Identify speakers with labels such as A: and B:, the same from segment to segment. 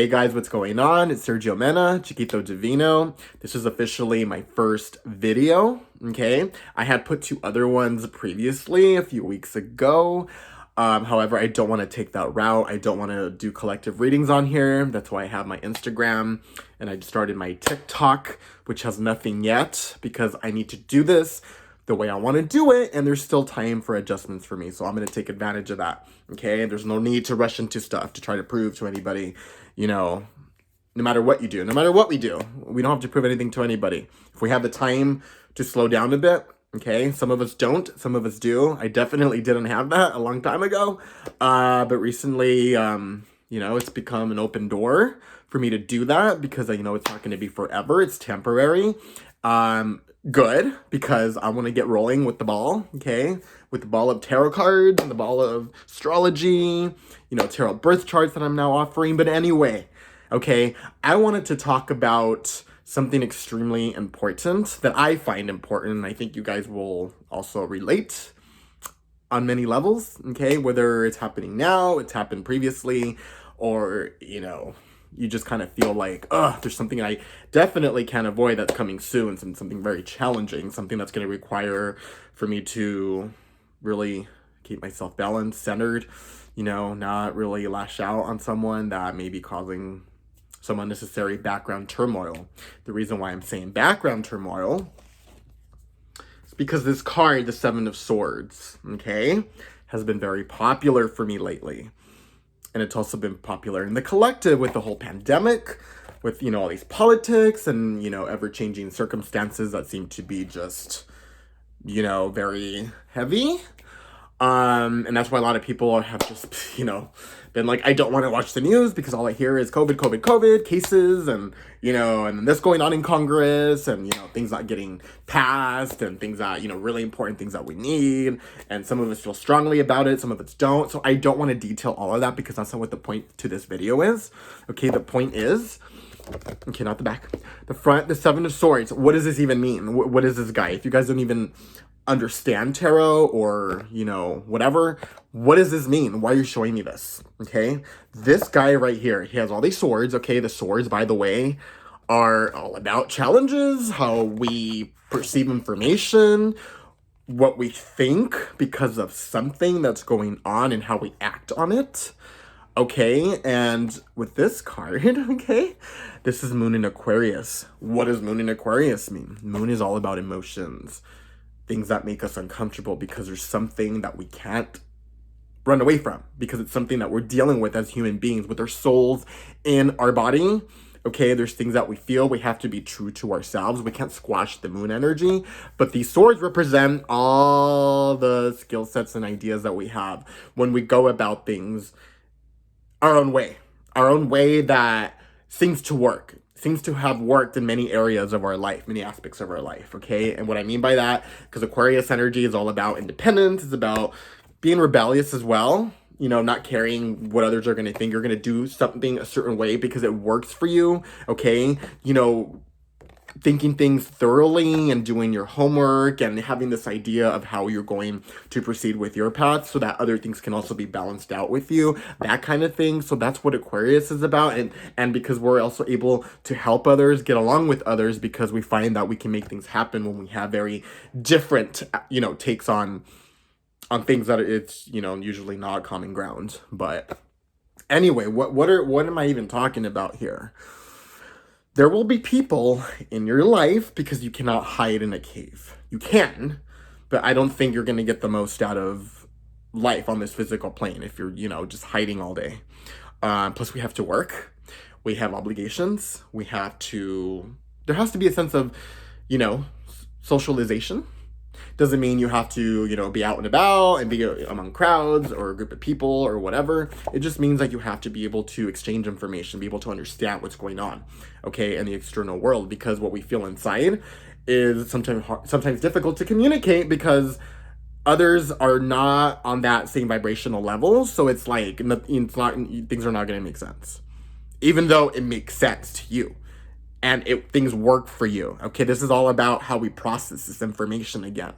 A: Hey guys, what's going on? It's Sergio Mena, Chiquito Divino. This is officially my first video, okay? I had put 2 other ones previously a few weeks ago. However, I don't want to take that route. I don't want to do collective readings on here. That's why I have my Instagram and I started my TikTok, which has nothing yet because I need to do this the way I want to do it, and there's still time for adjustments for me, so I'm going to take advantage of that, okay? There's no need to rush into stuff to try to prove to anybody, you know, no matter what you do, no matter what we do, we don't have to prove anything to anybody. If we have the time to slow down a bit, okay? Some of us don't, some of us do. I definitely didn't have that a long time ago, but recently, you know, it's become an open door for me to do that because I know it's not going to be forever. It's temporary. Good, because I want to get rolling with the ball, okay? With the ball of tarot cards and the ball of astrology, you know, tarot birth charts that I'm now offering. But anyway, okay, I wanted to talk about something extremely important that I find important, and I think you guys will also relate on many levels, okay? Whether it's happening now, it's happened previously, or, you know, you just kind of feel like, there's something I definitely can't avoid that's coming soon, something very challenging, something that's going to require for me to really keep myself balanced, centered, you know, not really lash out on someone that may be causing some unnecessary background turmoil. The reason why I'm saying background turmoil is because this card, the 7 of Swords, okay, has been very popular for me lately. And it's also been popular in the collective with the whole pandemic, with, you know, all these politics and, you know, ever-changing circumstances that seem to be just, you know, very heavy. And that's why a lot of people have just, you know, been like, I don't want to watch the news because all I hear is COVID cases and, you know, and this going on in Congress and, you know, things not getting passed and things that, you know, really important things that we need. And some of us feel strongly about it. Some of us don't. So I don't want to detail all of that because that's not what the point to this video is. Okay. The point is, okay, not the back, the front, the 7 of Swords. What does this even mean? What is this guy? If you guys don't even understand tarot or, you know, whatever, what does this mean? Why are you showing me this? Okay, this guy right here, he has all these swords. Okay, the swords, by the way, are all about challenges, how we perceive information, what we think because of something that's going on and how we act on it. Okay, and with this card, okay, this is Moon in Aquarius. What does Moon in Aquarius mean? Moon is all about emotions, things that make us uncomfortable because there's something that we can't run away from because it's something that we're dealing with as human beings with our souls in our body. Okay, there's things that we feel. We have to be true to ourselves. We can't squash the moon energy, but these swords represent all the skill sets and ideas that we have when we go about things our own way that seems to work. Seems to have worked in many areas of our life, many aspects of our life, okay? And what I mean by that, because Aquarius energy is all about independence, it's about being rebellious as well, you know, not caring what others are going to think. You're going to do something a certain way because it works for you, okay? You know, thinking things thoroughly and doing your homework and having this idea of how you're going to proceed with your path so that other things can also be balanced out with you, that kind of thing. So that's what Aquarius is about. And because we're also able to help others, get along with others, because we find that we can make things happen when we have very different, you know, takes on things that it's, you know, usually not common ground. But anyway, what am I even talking about here? There will be people in your life because you cannot hide in a cave. You can, but I don't think you're going to get the most out of life on this physical plane if you're, you know, just hiding all day. Plus we have to work. We have obligations. There has to be a sense of, you know, socialization. Doesn't mean you have to, you know, be out and about and be among crowds or a group of people or whatever. It just means that you have to be able to exchange information, be able to understand what's going on, okay, in the external world, because what we feel inside is sometimes difficult to communicate because others are not on that same vibrational level. So it's like, things are not going to make sense, even though it makes sense to you. And things work for you. Okay, this is all about how we process this information again.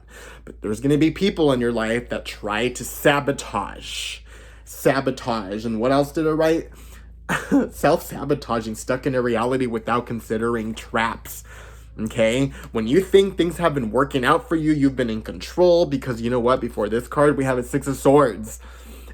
A: But there's going to be people in your life that try to sabotage. And what else did I write? self-sabotaging, stuck in a reality without considering traps. Okay, when you think things have been working out for you, you've been in control, because you know what? Before this card, we have a Six of Swords.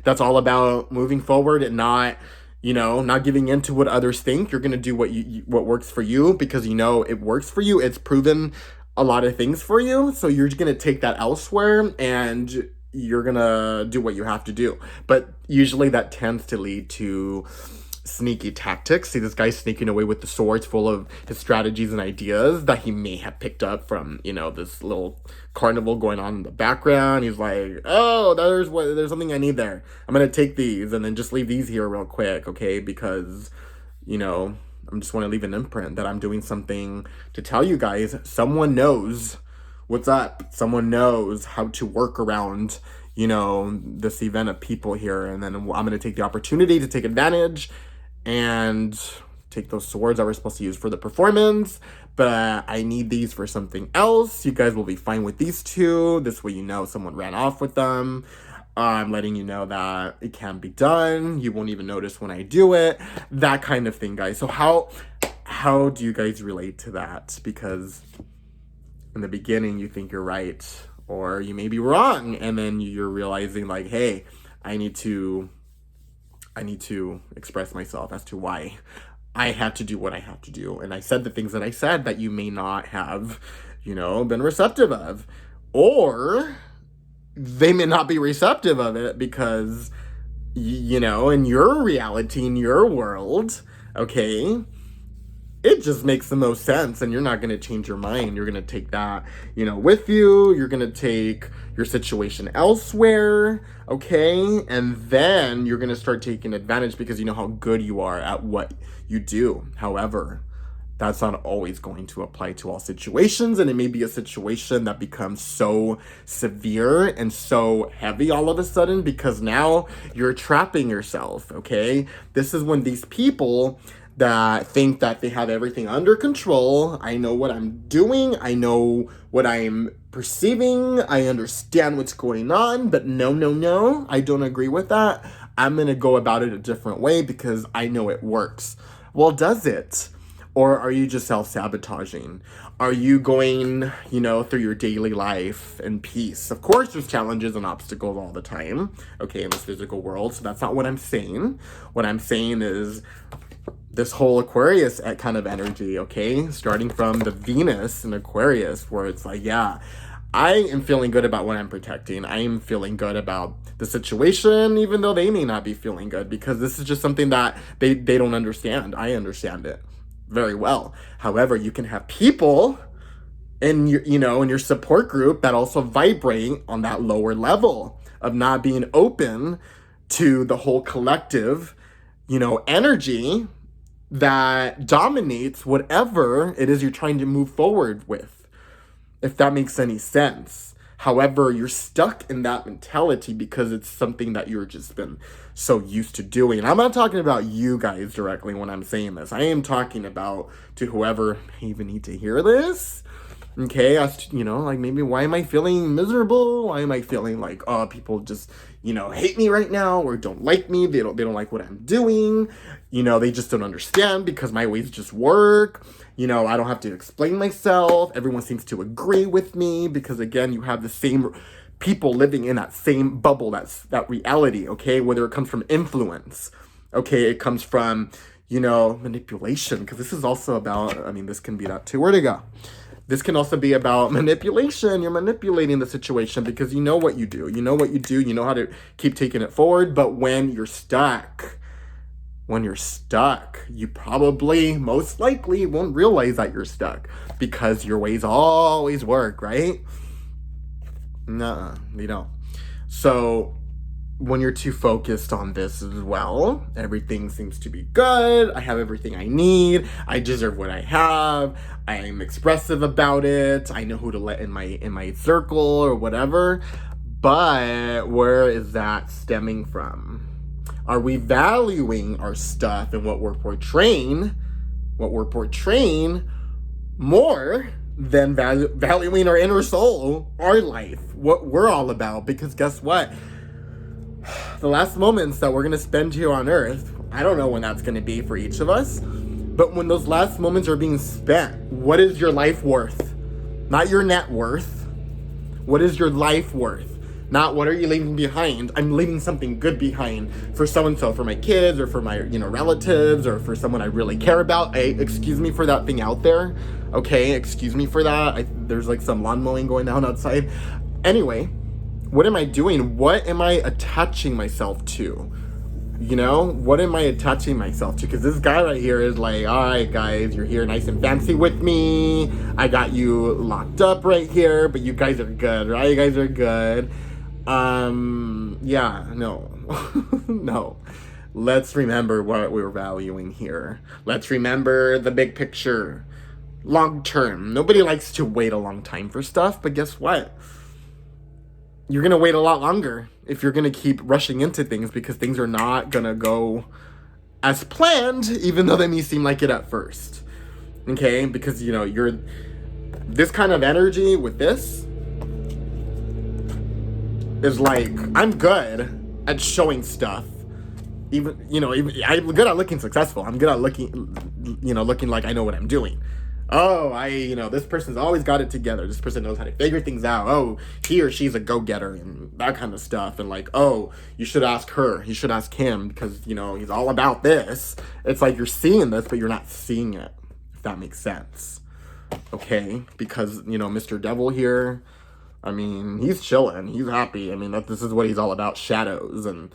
A: That's all about moving forward and not, not giving in to what others think. You're gonna do what works for you, because you know it works for you. It's proven a lot of things for you, so you're gonna take that elsewhere and you're gonna do what you have to do. But usually that tends to lead to sneaky tactics. See, this guy's sneaking away with the swords, full of his strategies and ideas that he may have picked up from, this little carnival going on in the background. He's like, oh, there's something I need there. I'm gonna take these and then just leave these here real quick, okay? Because, I just want to leave an imprint that I'm doing something to tell you guys. Someone knows what's up. Someone knows how to work around, this event of people here. And then I'm going to take the opportunity to take advantage and take those swords that we're supposed to use for the performance. But I need these for something else. You guys will be fine with these two. This way, someone ran off with them. I'm letting you know that it can be done. You won't even notice when I do it. That kind of thing, guys. So how do you guys relate to that? Because in the beginning, you think you're right, or you may be wrong, and then you're realizing like, hey, I need to express myself as to why I had to do what I had to do. And I said the things that I said that you may not have, been receptive of. Or they may not be receptive of it because, in your reality, in your world, okay, it just makes the most sense, and you're not going to change your mind. You're going to take that, with you. You're going to take your situation elsewhere, okay? And then you're going to start taking advantage because you know how good you are at what you do. However, that's not always going to apply to all situations, and it may be a situation that becomes so severe and so heavy all of a sudden because now you're trapping yourself, okay? This is when these people that think that they have everything under control, I know what I'm doing, I know what I'm perceiving, I understand what's going on, but no, I don't agree with that. I'm gonna go about it a different way because I know it works. Well, does it? Or are you just self-sabotaging? Are you going, through your daily life in peace? Of course, there's challenges and obstacles all the time, okay, in this physical world. So that's not what I'm saying. What I'm saying is this whole Aquarius kind of energy, okay? Starting from the Venus in Aquarius, where it's like, yeah, I am feeling good about what I'm protecting. I am feeling good about the situation, even though they may not be feeling good, because this is just something that they don't understand. I understand it very well. However, you can have people in your, in your support group that also vibrate on that lower level of not being open to the whole collective, energy that dominates whatever it is you're trying to move forward with, if that makes any sense. However, you're stuck in that mentality because it's something that you've just been so used to doing. And I'm not talking about you guys directly when I'm saying this. I am talking about to whoever may even need to hear this. Okay, like maybe why am I feeling miserable? Why am I feeling like, oh, people just, hate me right now or don't like me? They don't like what I'm doing. They just don't understand because my ways just work. I don't have to explain myself. Everyone seems to agree with me because, again, you have the same people living in that same bubble, that reality, okay? Whether it comes from influence, okay? It comes from, manipulation, because this is also about, this can be that too. Where'd it go? This can also be about manipulation. You're manipulating the situation because you know what you do. You know what you do. You know how to keep taking it forward. But when you're stuck, you probably, most likely, won't realize that you're stuck because your ways always work, right? Nuh-uh, they don't. So when you're too focused on this as well, everything seems to be good. I have everything I need. I deserve what I have. I'm expressive about it. I know who to let in my circle or whatever. But where is that stemming from? Are we valuing our stuff and what we're portraying more than valuing our inner soul, our life, what we're all about? Because guess what? The last moments that we're going to spend here on Earth, I don't know when that's going to be for each of us. But when those last moments are being spent, what is your life worth? Not your net worth. What is your life worth? Not what are you leaving behind? I'm leaving something good behind for so-and-so, for my kids, or for my, relatives, or for someone I really care about. Hey, excuse me for that thing out there. Okay, excuse me for that. There's like some lawn mowing going on outside. Anyway, what am I doing? What am I attaching myself to? What am I attaching myself to? Because this guy right here is like, all right, guys, you're here nice and fancy with me. I got you locked up right here, but you guys are good, right? You guys are good. Yeah, no. No. Let's remember what we're valuing here. Let's remember the big picture. Long term. Nobody likes to wait a long time for stuff, but guess what? You're going to wait a lot longer if you're going to keep rushing into things, because things are not going to go as planned, even though they may seem like it at first. Okay? Because, you're this kind of energy with this is like, I'm good at showing stuff. Even I'm good at looking successful. I'm good at looking like I know what I'm doing. Oh, this person's always got it together. This person knows how to figure things out. Oh, he or she's a go-getter and that kind of stuff. And like, oh, you should ask her. You should ask him because, he's all about this. It's like you're seeing this, but you're not seeing it, if that makes sense. Okay? Because, Mr. Devil here, he's chilling. He's happy. This is what he's all about. Shadows and,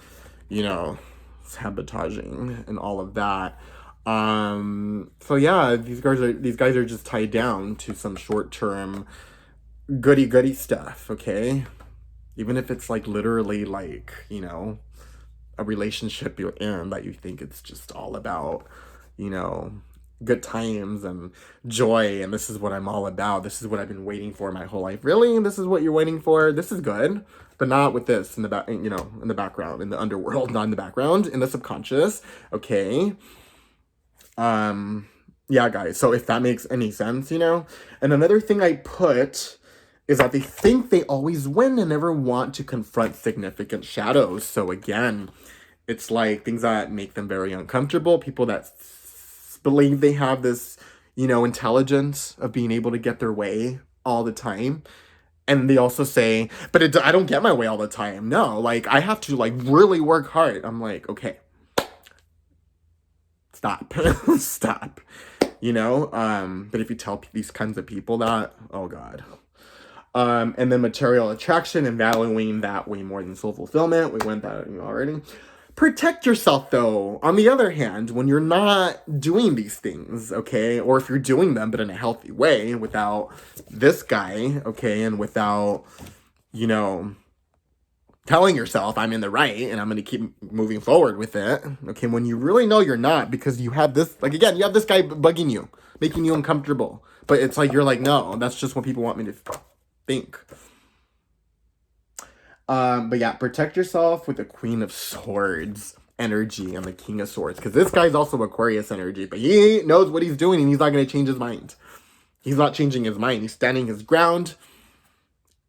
A: sabotaging and all of that. So yeah, these guys are just tied down to some short-term goody stuff, okay? Even if it's like literally like, a relationship you're in that you think it's just all about, good times and joy, and this is what I'm all about. This is what I've been waiting for my whole life. Really? This is what you're waiting for? This is good, but not with this in the back, in the background, in the underworld, not in the background, in the subconscious, okay? Yeah, guys, so if that makes any sense, And another thing I put is that they think they always win and never want to confront significant shadows. So again, it's like things that make them very uncomfortable, people that believe they have this, intelligence of being able to get their way all the time. And they also say, but I don't get my way all the time. No, like, I have to, like, really work hard. I'm like, okay. Stop. Stop. But if you tell these kinds of people that, oh God. And then material attraction and valuing that way more than soul fulfillment. We went that already. Protect yourself, though, on the other hand, when you're not doing these things, okay? Or if you're doing them, but in a healthy way, without this guy, okay? And without, telling yourself I'm in the right and I'm going to keep moving forward with it, okay? When you really know you're not, because you have this, like, again, you have this guy bugging you, making you uncomfortable. But it's like, you're like, no, that's just what people want me to think. But yeah, protect yourself with the Queen of Swords energy and the King of Swords. Because this guy's also Aquarius energy, but he knows what he's doing and he's not going to change his mind. He's not changing his mind. He's standing his ground,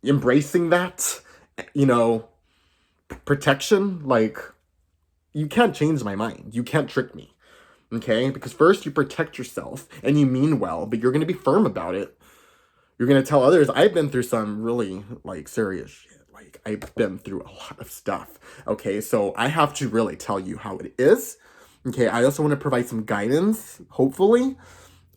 A: embracing that, protection. Like, you can't change my mind. You can't trick me. Okay? Because first you protect yourself and you mean well, but you're going to be firm about it. You're going to tell others, I've been through some really, like, serious shit. Like, I've been through a lot of stuff. Okay? So I have to really tell you how it is. Okay? I also want to provide some guidance, hopefully.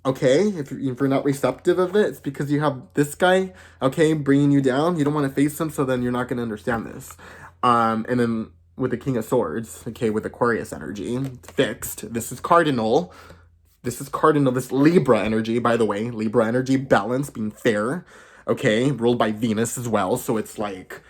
A: Okay? If you're not receptive of it, it's because you have this guy, okay, bringing you down. You don't want to face him, so then you're not going to understand this. And then with the King of Swords, okay, with Aquarius energy, fixed. This is cardinal. This Libra energy, by the way. Libra energy, balance, being fair, okay, ruled by Venus as well. So it's like,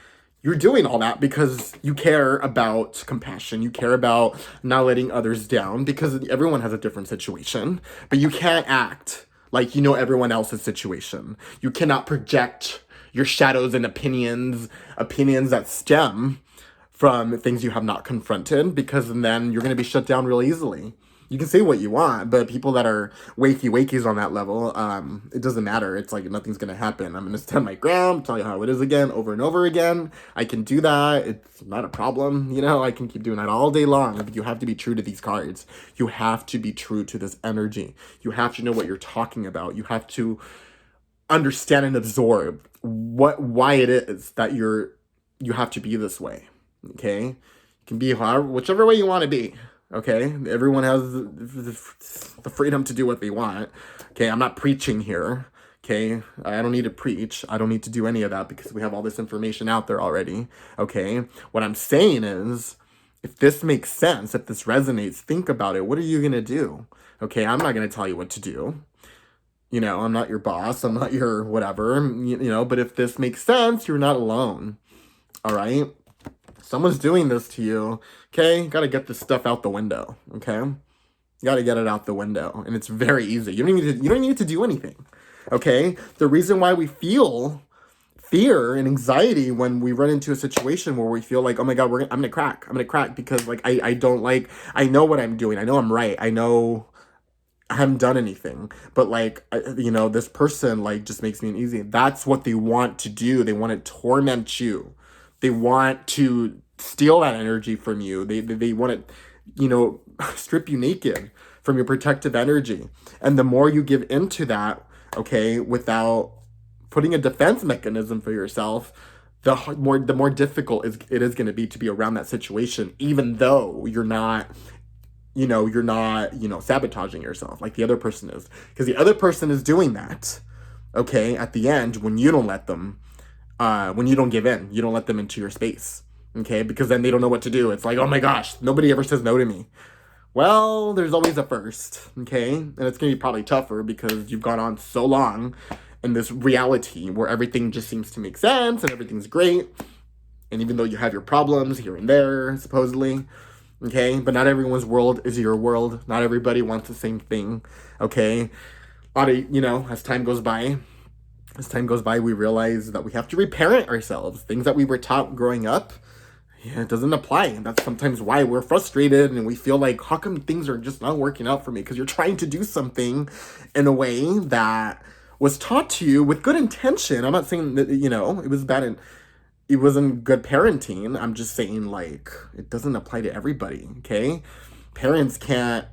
A: you're doing all that because you care about compassion. You care about not letting others down, because everyone has a different situation. But you can't act like you know everyone else's situation. You cannot project your shadows and opinions that stem from things you have not confronted, because then you're going to be shut down real easily. You can say what you want, but people that are wakies on that level, it doesn't matter. It's like nothing's gonna happen. I'm gonna stand my ground, tell you how it is again, over and over again. I can do that. It's not a problem. You know, I can keep doing that all day long. But you have to be true to these cards. You have to be true to this energy. You have to know what you're talking about. You have to understand and absorb why it is that you have to be this way. Okay, you can be whichever way you want to be. Okay, everyone has the freedom to do what they want. Okay, I'm not preaching here. Okay, I don't need to preach. I don't need to do any of that because we have all this information out there already. Okay, what I'm saying is, if this makes sense, if this resonates, think about it. What are you gonna do? Okay, I'm not gonna tell you what to do. You know, I'm not your boss. I'm not your whatever. You know, but if this makes sense, you're not alone. All right. Someone's doing this to you, okay? You gotta get this stuff out the window, okay? You gotta get it out the window, and it's very easy. You don't need to do anything, okay? The reason why we feel fear and anxiety when we run into a situation where we feel like, oh my God, I'm gonna crack because like I know what I'm doing. I know I'm right. I know I haven't done anything, but like, you know, this person like just makes me uneasy. That's what they want to do. They want to torment you. They want to steal that energy from you. They want to, you know, strip you naked from your protective energy. And the more you give into that, okay, without putting a defense mechanism for yourself, the more difficult it is going to be around that situation, even though you're not sabotaging yourself like the other person is. Because the other person is doing that, okay, at the end when you don't let them, when you don't give in, you don't let them into your space, okay? Because then they don't know what to do. It's like, oh my gosh, nobody ever says no to me. Well, there's always a first, okay? And it's going to be probably tougher because you've gone on so long in this reality where everything just seems to make sense and everything's great. And even though you have your problems here and there, supposedly, okay? But not everyone's world is your world. Not everybody wants the same thing, okay? As time goes by, we realize that we have to reparent ourselves. Things that we were taught growing up, it doesn't apply. And that's sometimes why we're frustrated and we feel like, how come things are just not working out for me? Because you're trying to do something in a way that was taught to you with good intention. I'm not saying that, it was bad and it wasn't good parenting. I'm just saying, like, it doesn't apply to everybody, okay? Parents can't,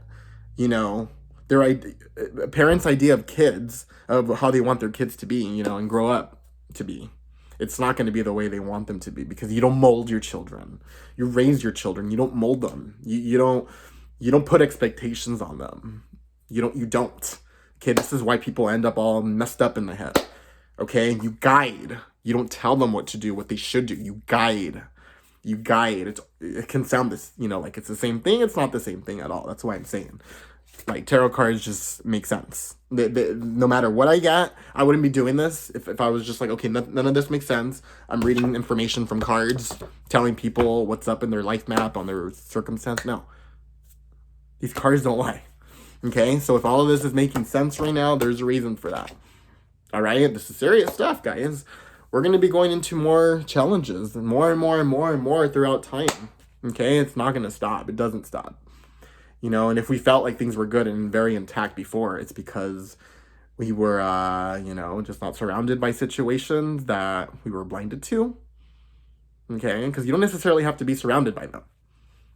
A: parents' idea of kids, of how they want their kids to be, and grow up to be. It's not going to be the way they want them to be because you don't mold your children. You raise your children. You don't mold them. You don't put expectations on them. You don't. Okay, this is why people end up all messed up in the head. Okay, you guide. You don't tell them what to do, what they should do. You guide. It can sound this, like it's the same thing. It's not the same thing at all. That's why I'm saying. Like, tarot cards just make sense. No matter what I get, I wouldn't be doing this if I was just like, okay, none of this makes sense. I'm reading information from cards, telling people what's up in their life map, on their circumstance. No. These cards don't lie. Okay? So if all of this is making sense right now, there's a reason for that. All right? This is serious stuff, guys. We're going to be going into more challenges and more and more and more and more throughout time. Okay? It's not going to stop. It doesn't stop. And if we felt like things were good and very intact before, it's because we were, just not surrounded by situations that we were blinded to. Okay? Because you don't necessarily have to be surrounded by them.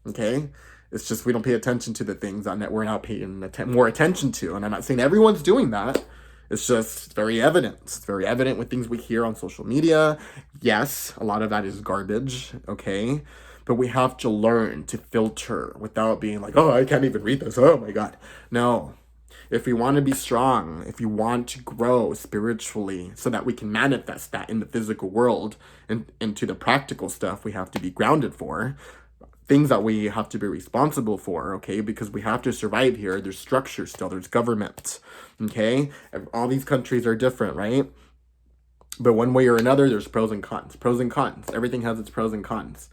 A: Okay? It's just we don't pay attention to the things that we're now paying more attention to. And I'm not saying everyone's doing that. It's just very evident. It's very evident with things we hear on social media. Yes, a lot of that is garbage. Okay? But we have to learn to filter without being like, oh, I can't even read this. Oh my God. No. If we want to be strong, if you want to grow spiritually so that we can manifest that in the physical world and into the practical stuff we have to be grounded for, things that we have to be responsible for, okay? Because we have to survive here. There's structure still. There's government, okay? All these countries are different, right? But one way or another, there's pros and cons. Pros and cons. Everything has its pros and cons.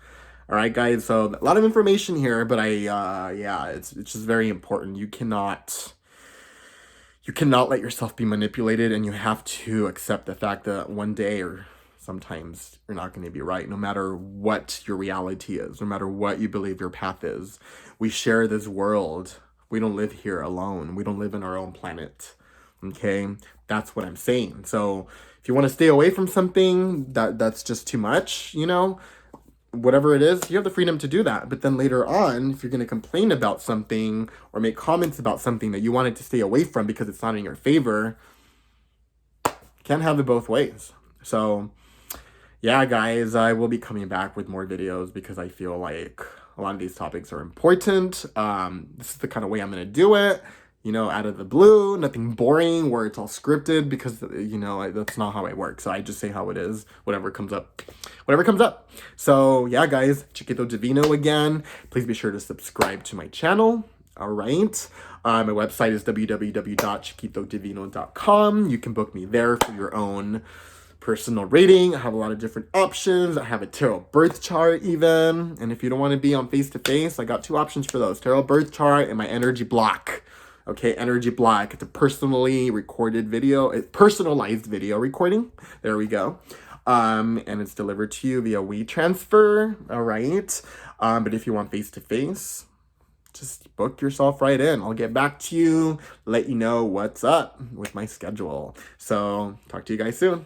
A: All right, guys, so a lot of information here, but it's just very important. You cannot let yourself be manipulated, and you have to accept the fact that one day or sometimes you're not going to be right, no matter what your reality is, no matter what you believe your path is. We share this world We don't live here alone. We don't live in our own planet. Okay? That's what I'm saying. So if you want to stay away from something that's just too much, you know, whatever it is, you have the freedom to do that. But then later on, if you're going to complain about something or make comments about something that you wanted to stay away from because it's not in your favor, you can't have it both ways. So yeah, guys, I will be coming back with more videos because I feel like a lot of these topics are important. This is the kind of way I'm going to do it. You know, out of the blue, nothing boring where it's all scripted, because, you know, that's not how I work. So I just say how it is, whatever comes up. So yeah, guys, Chiquito Divino again. Please be sure to subscribe to my channel. All right. My website is www.chiquitodivino.com. You can book me there for your own personal rating. I have a lot of different options. I have a tarot birth chart even. And if you don't want to be on face-to-face, I got 2 options for those. Tarot birth chart and my energy block. Okay, energy block. It's a personally recorded video. It's personalized video recording. There we go. And it's delivered to you via WeTransfer. All right. But if you want face-to-face, just book yourself right in. I'll get back to you, let you know what's up with my schedule. So talk to you guys soon.